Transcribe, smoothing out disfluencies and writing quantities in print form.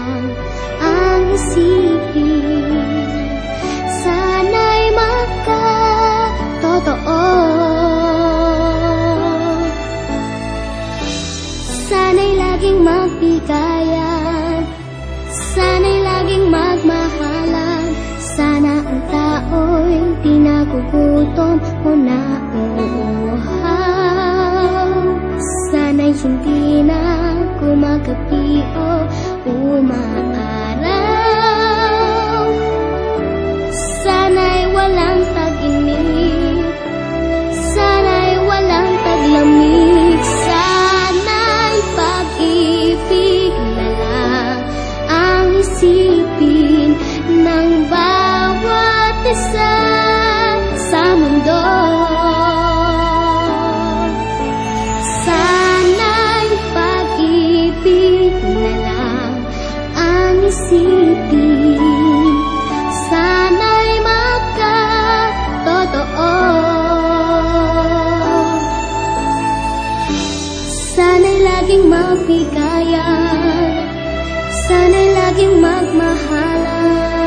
lang ang isipin. Sana'y magkatotoo. Sana'y laging magbigayan, sana'y laging magmahalan. Sana ang tao'y di nagugutom o nauuhaw. Sana'y hindi na gumagabi o umaaraw. Sana'y walang tag-init, sana'y walang taglamig. Sana'y pag-ibig na lang ang isipin ng bawat isa sa mundo. Sana'y pag-ibig na lang ang isipin. Sana'y magkatotoo. Sana'y laging mabigayan, sana'y laging magmahalan.